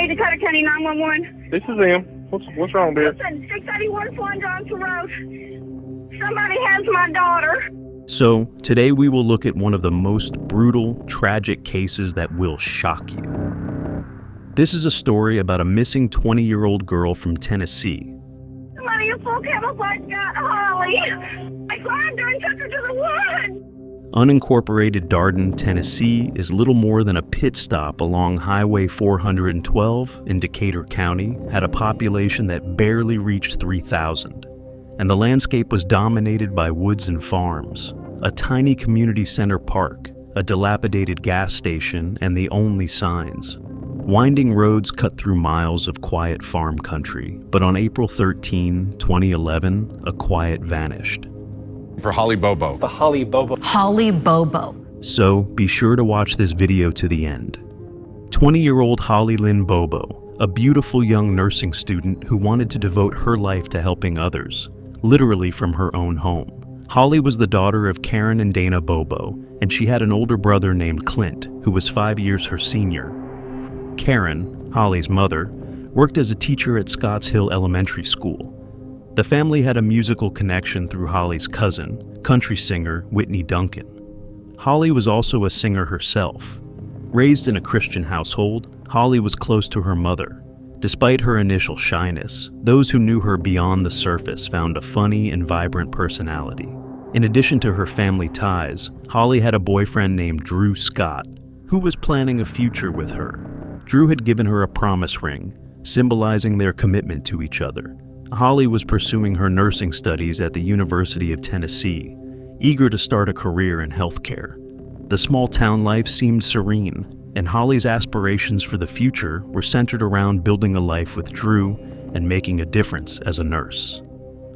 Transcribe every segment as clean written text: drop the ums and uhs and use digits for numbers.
need Dakota County 911. This is him. What's wrong, dear? Listen, 681 Swan Johnson Road. Somebody has my daughter. So, today we will look at one of the most brutal, tragic cases that will shock you. This is a story about a missing 20-year-old girl from Tennessee. Somebody in full camouflage got Holly. I grabbed her and took her to the woods. Unincorporated Darden, Tennessee is little more than a pit stop along Highway 412 in Decatur County, had a population that barely reached 3,000. And the landscape was dominated by woods and farms, a tiny community center park, a dilapidated gas station, and the only signs. Winding roads cut through miles of quiet farm country, but on April 13, 2011, a quiet vanished. For Holly Bobo. The Holly Bobo. Holly Bobo. So be sure to watch this video to the end. 20-year-old Holly Lynn Bobo, a beautiful young nursing student who wanted to devote her life to helping others, literally from her own home. Holly was the daughter of Karen and Dana Bobo, and she had an older brother named Clint, who was 5 years her senior. Karen, Holly's mother, worked as a teacher at Scotts Hill Elementary School. The family had a musical connection through Holly's cousin, country singer Whitney Duncan. Holly was also a singer herself. Raised in a Christian household, Holly was close to her mother. Despite her initial shyness, those who knew her beyond the surface found a funny and vibrant personality. In addition to her family ties, Holly had a boyfriend named Drew Scott, who was planning a future with her. Drew had given her a promise ring, symbolizing their commitment to each other. Holly was pursuing her nursing studies at the University of Tennessee, eager to start a career in healthcare. The small town life seemed serene, and Holly's aspirations for the future were centered around building a life with Drew and making a difference as a nurse.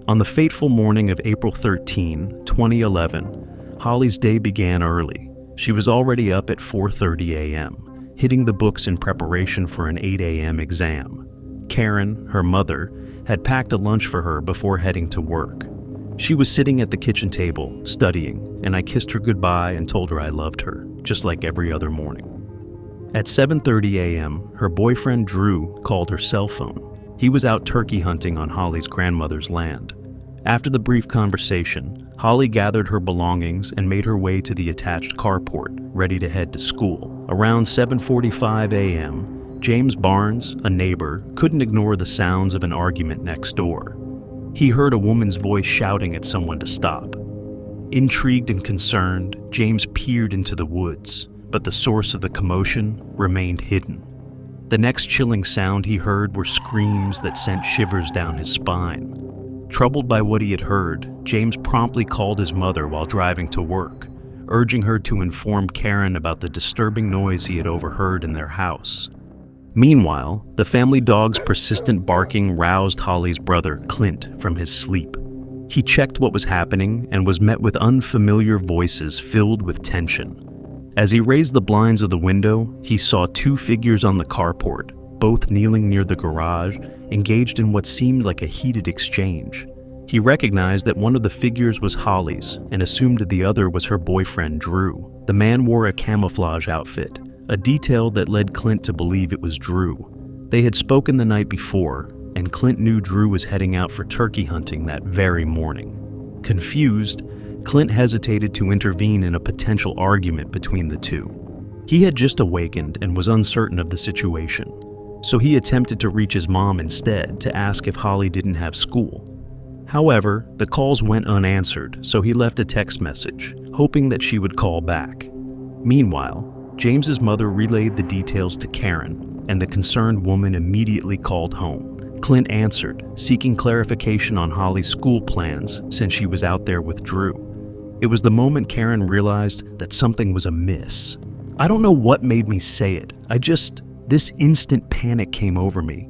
On the fateful morning of April 13, 2011, Holly's day began early. She was already up at 4:30 a.m., hitting the books in preparation for an 8 a.m. exam. Karen, her mother, had packed a lunch for her before heading to work. She was sitting at the kitchen table, studying, and I kissed her goodbye and told her I loved her, just like every other morning. At 7:30 a.m., her boyfriend Drew called her cell phone. He was out turkey hunting on Holly's grandmother's land. After the brief conversation, Holly gathered her belongings and made her way to the attached carport, ready to head to school. Around 7:45 a.m., James Barnes, a neighbor, couldn't ignore the sounds of an argument next door. He heard a woman's voice shouting at someone to stop. Intrigued and concerned, James peered into the woods, but the source of the commotion remained hidden. The next chilling sound he heard were screams that sent shivers down his spine. Troubled by what he had heard, James promptly called his mother while driving to work, urging her to inform Karen about the disturbing noise he had overheard in their house. Meanwhile, the family dog's persistent barking roused Holly's brother, Clint, from his sleep. He checked what was happening and was met with unfamiliar voices filled with tension. As he raised the blinds of the window, he saw two figures on the carport, both kneeling near the garage, engaged in what seemed like a heated exchange. He recognized that one of the figures was Holly's and assumed the other was her boyfriend, Drew. The man wore a camouflage outfit, a detail that led Clint to believe it was Drew. They had spoken the night before, and Clint knew Drew was heading out for turkey hunting that very morning. Confused, Clint hesitated to intervene in a potential argument between the two. He had just awakened and was uncertain of the situation, so he attempted to reach his mom instead to ask if Holly didn't have school. However, the calls went unanswered, so he left a text message, hoping that she would call back. Meanwhile, James's mother relayed the details to Karen, and the concerned woman immediately called home. Clint answered, seeking clarification on Holly's school plans since she was out there with Drew. It was the moment Karen realized that something was amiss. I don't know what made me say it. This instant panic came over me.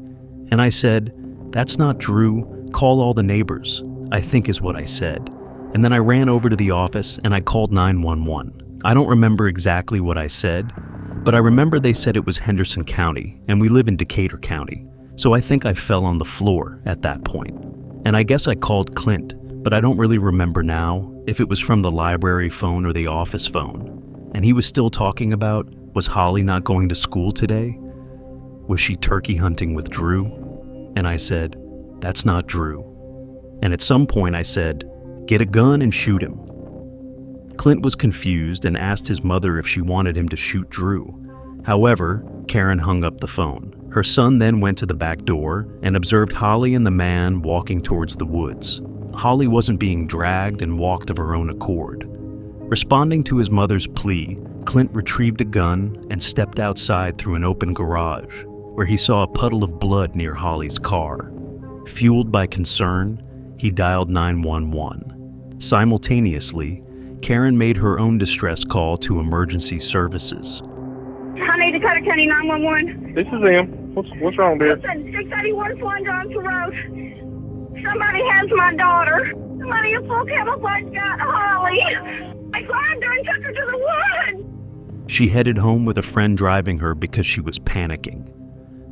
And I said, "That's not Drew. Call all the neighbors," I think is what I said. And then I ran over to the office and I called 911. I don't remember exactly what I said, but I remember they said it was Henderson County, and we live in Decatur County, so I think I fell on the floor at that point. And I guess I called Clint, but I don't really remember now if it was from the library phone or the office phone. And he was still talking about, was Holly not going to school today? Was she turkey hunting with Drew? And I said, that's not Drew. And at some point I said, get a gun and shoot him. Clint was confused and asked his mother if she wanted him to shoot Drew. However, Karen hung up the phone. Her son then went to the back door and observed Holly and the man walking towards the woods. Holly wasn't being dragged and walked of her own accord. Responding to his mother's plea, Clint retrieved a gun and stepped outside through an open garage, where he saw a puddle of blood near Holly's car. Fueled by concern, he dialed 911. Simultaneously, Karen made her own distress call to emergency services. I need Dakota County 911. This is him. What's wrong, dear? Listen, 681 Swan Johnson Road. Somebody has my daughter. Somebody in full camouflage got Holly. I grabbed her and took her to the woods. She headed home with a friend driving her because she was panicking.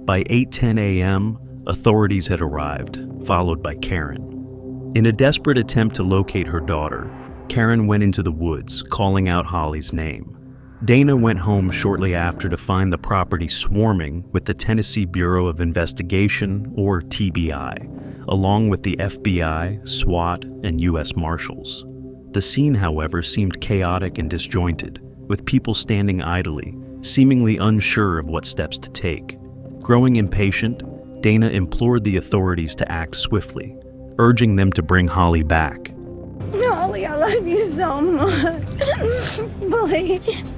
By 8:10 a.m., authorities had arrived, followed by Karen. In a desperate attempt to locate her daughter, Karen went into the woods, calling out Holly's name. Dana went home shortly after to find the property swarming with the Tennessee Bureau of Investigation, or TBI, along with the FBI, SWAT, and U.S. Marshals. The scene, however, seemed chaotic and disjointed, with people standing idly, seemingly unsure of what steps to take. Growing impatient, Dana implored the authorities to act swiftly, urging them to bring Holly back. Holly, I love you so much.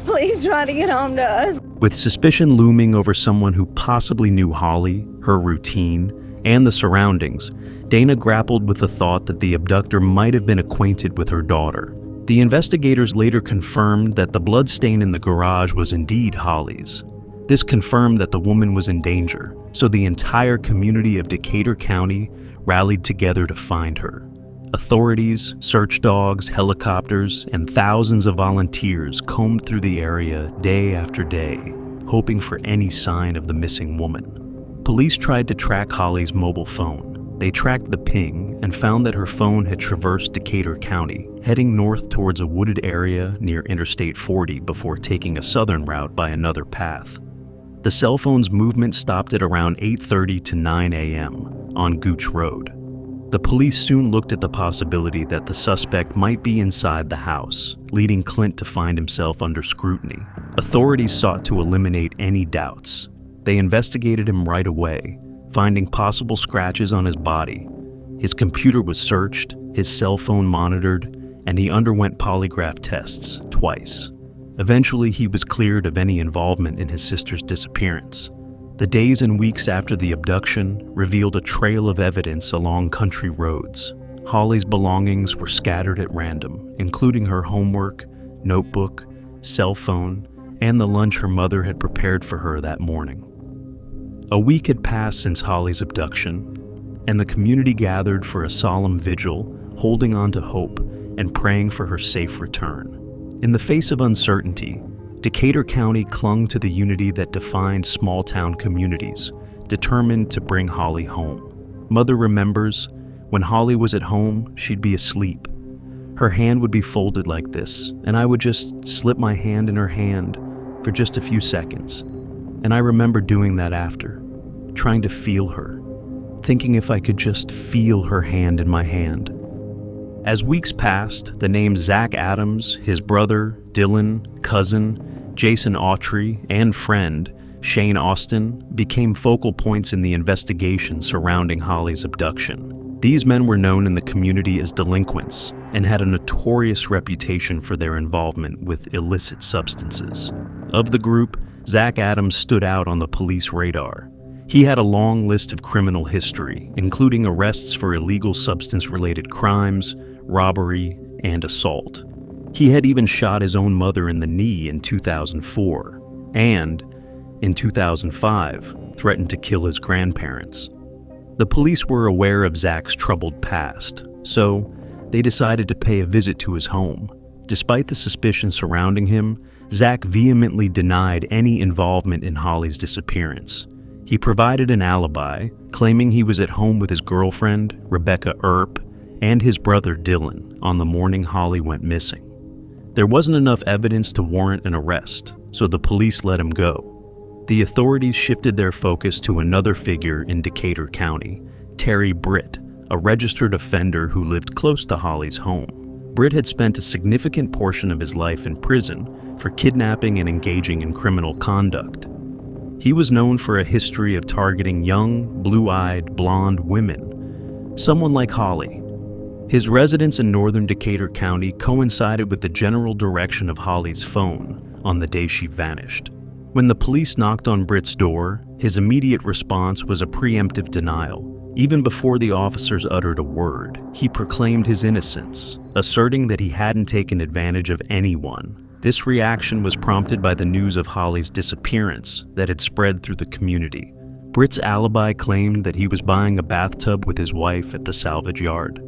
Please try to get home to us. With suspicion looming over someone who possibly knew Holly, her routine, and the surroundings, Dana grappled with the thought that the abductor might have been acquainted with her daughter. The investigators later confirmed that the bloodstain in the garage was indeed Holly's. This confirmed that the woman was in danger, so the entire community of Decatur County rallied together to find her. Authorities, search dogs, helicopters, and thousands of volunteers combed through the area day after day, hoping for any sign of the missing woman. Police tried to track Holly's mobile phone. They tracked the ping and found that her phone had traversed Decatur County, heading north towards a wooded area near Interstate 40 before taking a southern route by another path. The cell phone's movement stopped at around 8:30 to 9 a.m. on Gooch Road. The police soon looked at the possibility that the suspect might be inside the house, leading Clint to find himself under scrutiny. Authorities sought to eliminate any doubts. They investigated him right away, finding possible scratches on his body. His computer was searched, his cell phone monitored, and he underwent polygraph tests twice. Eventually, he was cleared of any involvement in his sister's disappearance. The days and weeks after the abduction revealed a trail of evidence along country roads. Holly's belongings were scattered at random, including her homework, notebook, cell phone, and the lunch her mother had prepared for her that morning. A week had passed since Holly's abduction, and the community gathered for a solemn vigil, holding on to hope and praying for her safe return. In the face of uncertainty, Decatur County clung to the unity that defined small-town communities, determined to bring Holly home. Mother remembers, when Holly was at home, she'd be asleep. Her hand would be folded like this, and I would just slip my hand in her hand for just a few seconds. And I remember doing that after, trying to feel her, thinking if I could just feel her hand in my hand. As weeks passed, the names Zach Adams, his brother, Dylan, cousin, Jason Autry, and friend, Shane Austin, became focal points in the investigation surrounding Holly's abduction. These men were known in the community as delinquents and had a notorious reputation for their involvement with illicit substances. Of the group, Zach Adams stood out on the police radar. He had a long list of criminal history, including arrests for illegal substance-related crimes, robbery, and assault. He had even shot his own mother in the knee in 2004, and, in 2005, threatened to kill his grandparents. The police were aware of Zach's troubled past, so they decided to pay a visit to his home. Despite the suspicion surrounding him, Zach vehemently denied any involvement in Holly's disappearance. He provided an alibi, claiming he was at home with his girlfriend, Rebecca Earp, and his brother Dylan on the morning Holly went missing. There wasn't enough evidence to warrant an arrest, so the police let him go. the authorities shifted their focus to another figure in Decatur County, Terry Britt, a registered offender who lived close to Holly's home. Britt had spent a significant portion of his life in prison for kidnapping and engaging in criminal conduct. He was known for a history of targeting young, blue-eyed, blonde women, someone like Holly. His residence in northern Decatur County coincided with the general direction of Holly's phone on the day she vanished. When the police knocked on Britt's door, his immediate response was a preemptive denial. Even before the officers uttered a word, he proclaimed his innocence, asserting that he hadn't taken advantage of anyone. This reaction was prompted by the news of Holly's disappearance that had spread through the community. Britt's alibi claimed that he was buying a bathtub with his wife at the salvage yard.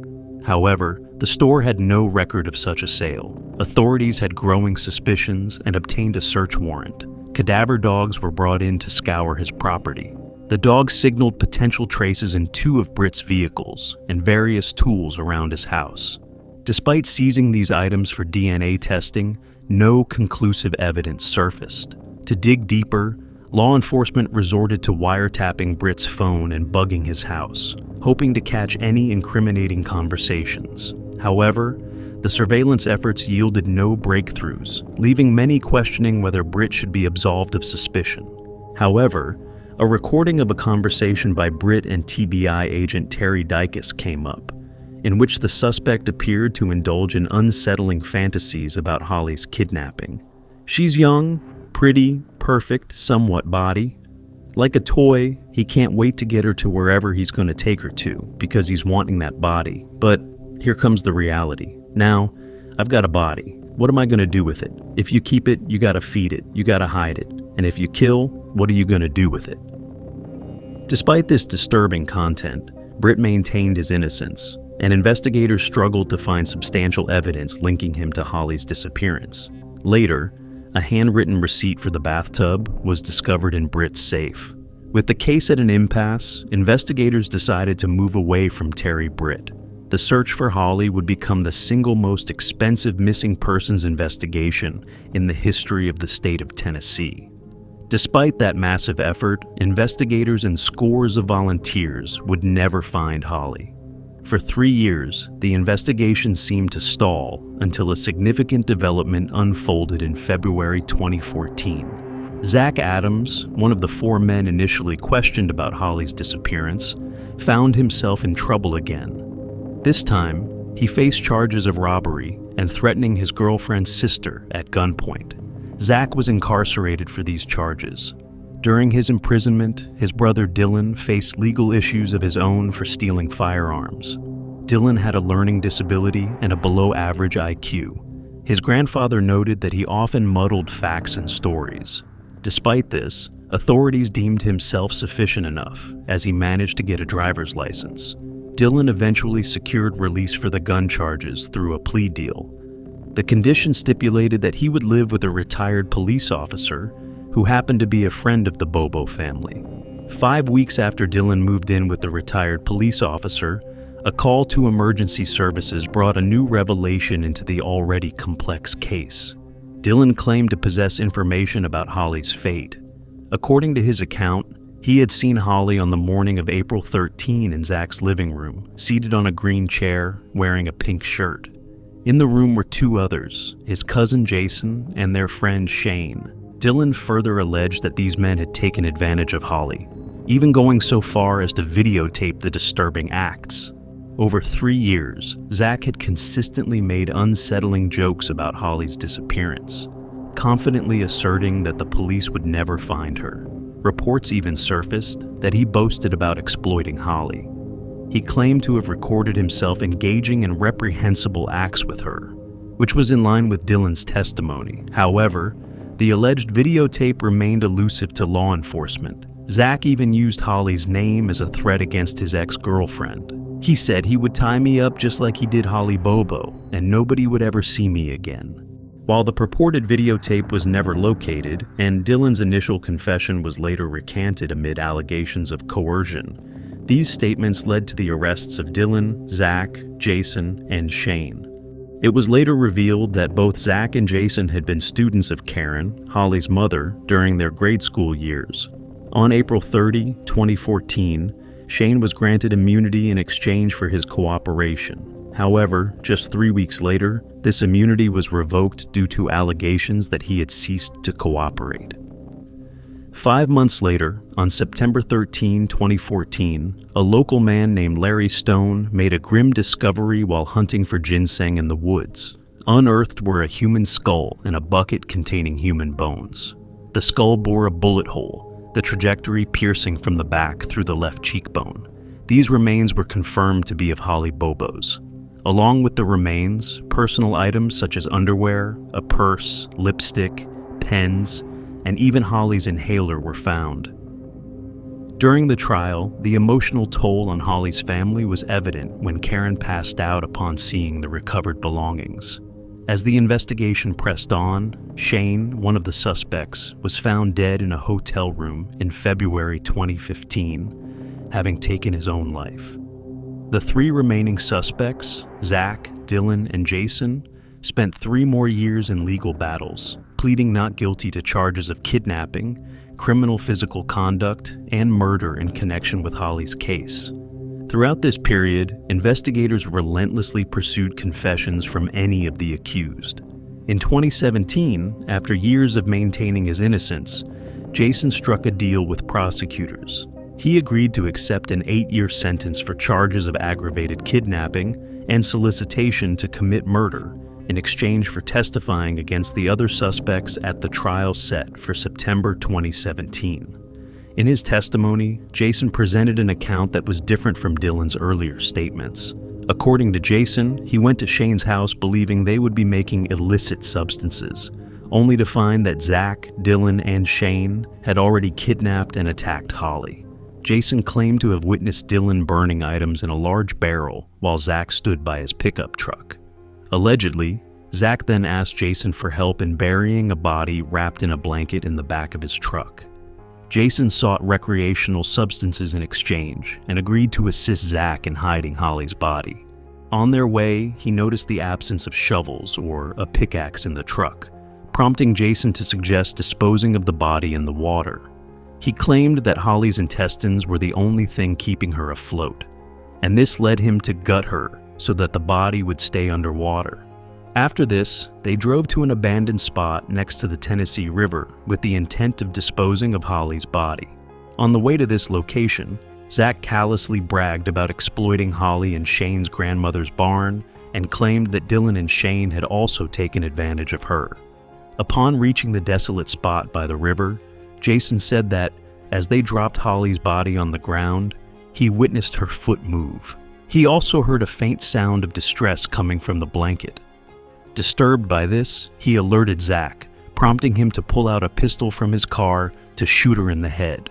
However, the store had no record of such a sale. Authorities had growing suspicions and obtained a search warrant. Cadaver dogs were brought in to scour his property. The dogs signaled potential traces in 2 of Britt's vehicles and various tools around his house. Despite seizing these items for DNA testing, no conclusive evidence surfaced. To dig deeper, law enforcement resorted to wiretapping Britt's phone and bugging his house, hoping to catch any incriminating conversations. However, the surveillance efforts yielded no breakthroughs, leaving many questioning whether Britt should be absolved of suspicion. However, a recording of a conversation by Britt and TBI agent Terry Dykes came up, in which the suspect appeared to indulge in unsettling fantasies about Holly's kidnapping. She's young, pretty, perfect, somewhat body. Like a toy, he can't wait to get her to wherever he's going to take her to because he's wanting that body. But here comes the reality. Now, I've got a body. What am I going to do with it? If you keep it, you got to feed it, you got to hide it. And if you kill, what are you going to do with it? Despite this disturbing content, Britt maintained his innocence, and investigators struggled to find substantial evidence linking him to Holly's disappearance. Later, a handwritten receipt for the bathtub was discovered in Britt's safe. With the case at an impasse, investigators decided to move away from Terry Britt. The search for Holly would become the single most expensive missing persons investigation in the history of the state of Tennessee. Despite that massive effort, investigators and scores of volunteers would never find Holly. For 3 years, the investigation seemed to stall until a significant development unfolded in February 2014. Zach Adams, one of the 4 men initially questioned about Holly's disappearance, found himself in trouble again. This time, he faced charges of robbery and threatening his girlfriend's sister at gunpoint. Zach was incarcerated for these charges. During his imprisonment, his brother Dylan faced legal issues of his own for stealing firearms. Dylan had a learning disability and a below-average IQ. His grandfather noted that he often muddled facts and stories. Despite this, authorities deemed him self-sufficient enough, as he managed to get a driver's license. Dylan eventually secured release for the gun charges through a plea deal. The condition stipulated that he would live with a retired police officer who happened to be a friend of the Bobo family. 5 weeks after Dylan moved in with the retired police officer, a call to emergency services brought a new revelation into the already complex case. Dylan claimed to possess information about Holly's fate. According to his account, he had seen Holly on the morning of April 13 in Zach's living room, seated on a green chair, wearing a pink shirt. In the room were 2 others, his cousin Jason and their friend Shane. Dylan further alleged that these men had taken advantage of Holly, even going so far as to videotape the disturbing acts. Over 3 years, Zach had consistently made unsettling jokes about Holly's disappearance, confidently asserting that the police would never find her. Reports even surfaced that he boasted about exploiting Holly. He claimed to have recorded himself engaging in reprehensible acts with her, which was in line with Dylan's testimony. However, the alleged videotape remained elusive to law enforcement. Zach even used Holly's name as a threat against his ex-girlfriend. He said he would tie me up just like he did Holly Bobo, and nobody would ever see me again. While the purported videotape was never located, and Dylan's initial confession was later recanted amid allegations of coercion, these statements led to the arrests of Dylan, Zach, Jason, and Shane. It was later revealed that both Zach and Jason had been students of Karen, Holly's mother, during their grade school years. On April 30, 2014, Shane was granted immunity in exchange for his cooperation. However, just 3 weeks later, this immunity was revoked due to allegations that he had ceased to cooperate. 5 months later, on September 13, 2014, a local man named Larry Stone made a grim discovery while hunting for ginseng in the woods. Unearthed were a human skull and a bucket containing human bones. The skull bore a bullet hole, the trajectory piercing from the back through the left cheekbone. These remains were confirmed to be of Holly Bobo's. Along with the remains, personal items such as underwear, a purse, lipstick, pens, and even Holly's inhaler were found. During the trial, the emotional toll on Holly's family was evident when Karen passed out upon seeing the recovered belongings. As the investigation pressed on, Shane, one of the suspects, was found dead in a hotel room in February 2015, having taken his own life. The 3 remaining suspects, Zach, Dylan, and Jason, spent 3 more years in legal battles, pleading not guilty to charges of kidnapping, criminal physical conduct, and murder in connection with Holly's case. Throughout this period, investigators relentlessly pursued confessions from any of the accused. In 2017, after years of maintaining his innocence, Jason struck a deal with prosecutors. He agreed to accept an 8-year sentence for charges of aggravated kidnapping and solicitation to commit murder in exchange for testifying against the other suspects at the trial set for September 2017. In his testimony, Jason presented an account that was different from Dylan's earlier statements. According to Jason, he went to Shane's house believing they would be making illicit substances, only to find that Zach, Dylan, and Shane had already kidnapped and attacked Holly. Jason claimed to have witnessed Dylan burning items in a large barrel while Zach stood by his pickup truck. Allegedly, Zach then asked Jason for help in burying a body wrapped in a blanket in the back of his truck. Jason sought recreational substances in exchange and agreed to assist Zach in hiding Holly's body. On their way, he noticed the absence of shovels or a pickaxe in the truck, prompting Jason to suggest disposing of the body in the water. He claimed that Holly's intestines were the only thing keeping her afloat, and this led him to gut her so that the body would stay underwater. After this, they drove to an abandoned spot next to the Tennessee River with the intent of disposing of Holly's body. On the way to this location, Zach callously bragged about exploiting Holly and Shane's grandmother's barn and claimed that Dylan and Shane had also taken advantage of her. Upon reaching the desolate spot by the river, Jason said that, as they dropped Holly's body on the ground, he witnessed her foot move. He also heard a faint sound of distress coming from the blanket. Disturbed by this, he alerted Zach, prompting him to pull out a pistol from his car to shoot her in the head.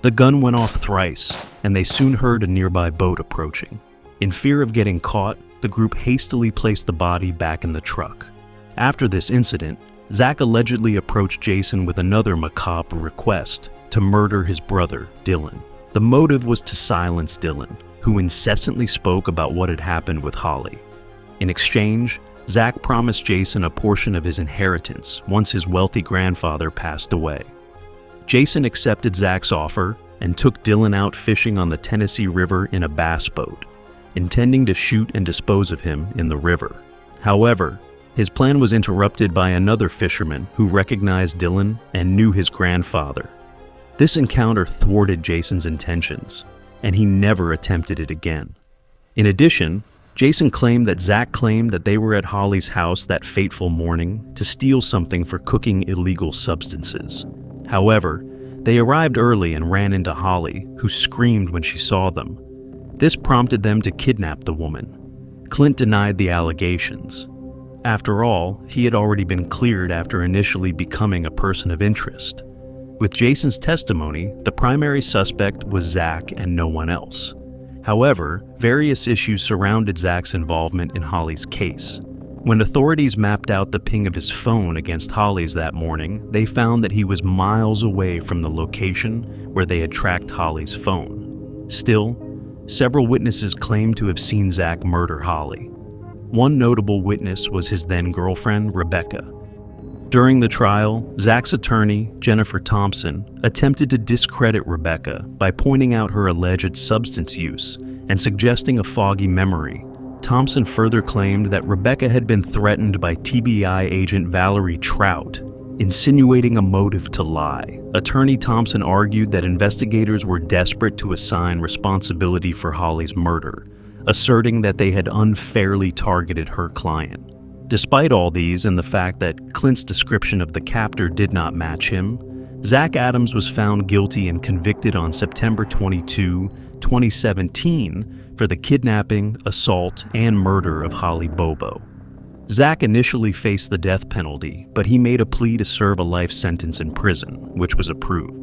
The gun went off thrice, and they soon heard a nearby boat approaching. In fear of getting caught, the group hastily placed the body back in the truck. After this incident, Zach allegedly approached Jason with another macabre request to murder his brother, Dylan. The motive was to silence Dylan, who incessantly spoke about what had happened with Holly. In exchange, Zach promised Jason a portion of his inheritance once his wealthy grandfather passed away. Jason accepted Zach's offer and took Dylan out fishing on the Tennessee River in a bass boat, intending to shoot and dispose of him in the river. However, his plan was interrupted by another fisherman who recognized Dylan and knew his grandfather. This encounter thwarted Jason's intentions, and he never attempted it again. In addition, Jason claimed that Zach claimed that they were at Holly's house that fateful morning to steal something for cooking illegal substances. However, they arrived early and ran into Holly, who screamed when she saw them. This prompted them to kidnap the woman. Clint denied the allegations. After all, he had already been cleared after initially becoming a person of interest. With Jason's testimony, the primary suspect was Zach and no one else. However, various issues surrounded Zach's involvement in Holly's case. When authorities mapped out the ping of his phone against Holly's that morning, they found that he was miles away from the location where they had tracked Holly's phone. Still, several witnesses claimed to have seen Zach murder Holly. One notable witness was his then-girlfriend, Rebecca. During the trial, Zach's attorney, Jennifer Thompson, attempted to discredit Rebecca by pointing out her alleged substance use and suggesting a foggy memory. Thompson further claimed that Rebecca had been threatened by TBI agent Valerie Trout, insinuating a motive to lie. Attorney Thompson argued that investigators were desperate to assign responsibility for Holly's murder, asserting that they had unfairly targeted her client. Despite all these and the fact that Clint's description of the captor did not match him, Zach Adams was found guilty and convicted on September 22, 2017 for the kidnapping, assault, and murder of Holly Bobo. Zach initially faced the death penalty, but he made a plea to serve a life sentence in prison, which was approved.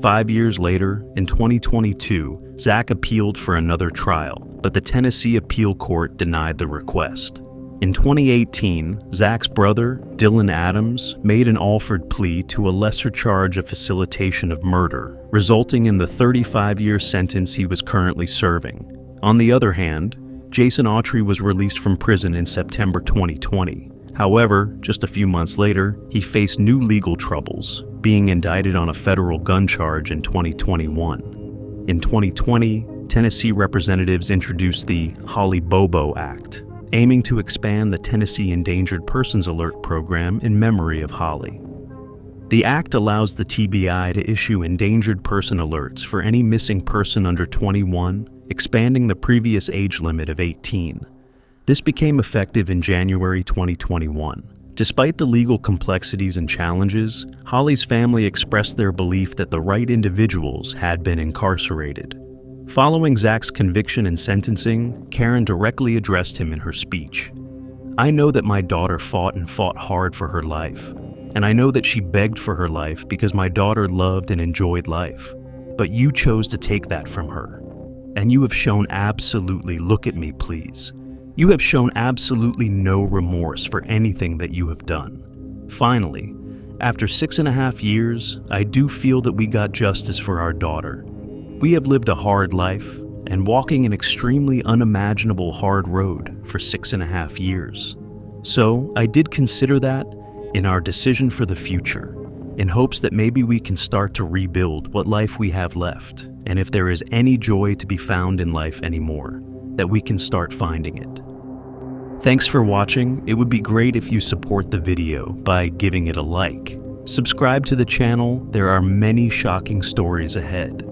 5 years later, in 2022, Zach appealed for another trial, but the Tennessee Appeal Court denied the request. In 2018, Zach's brother, Dylan Adams, made an offered plea to a lesser charge of facilitation of murder, resulting in the 35-year sentence he was currently serving. On the other hand, Jason Autry was released from prison in September 2020. However, just a few months later, he faced new legal troubles, being indicted on a federal gun charge in 2021. In 2020, Tennessee representatives introduced the Holly Bobo Act, aiming to expand the Tennessee Endangered Persons Alert program in memory of Holly. The act allows the TBI to issue endangered person alerts for any missing person under 21, expanding the previous age limit of 18. This became effective in January 2021. Despite the legal complexities and challenges, Holly's family expressed their belief that the right individuals had been incarcerated. Following Zach's conviction and sentencing, Karen directly addressed him in her speech. "I know that my daughter fought hard for her life, and I know that she begged for her life because my daughter loved and enjoyed life. But you chose to take that from her. And you have shown absolutely, look at me please, you have shown absolutely no remorse for anything that you have done. Finally, after 6.5 years, I do feel that we got justice for our daughter. We have lived a hard life and walking an extremely unimaginable hard road for 6.5 years. So I did consider that in our decision for the future, in hopes that maybe we can start to rebuild what life we have left, and if there is any joy to be found in life anymore, that we can start finding it." Thanks for watching. It would be great if you support the video by giving it a like. Subscribe to the channel. There are many shocking stories ahead.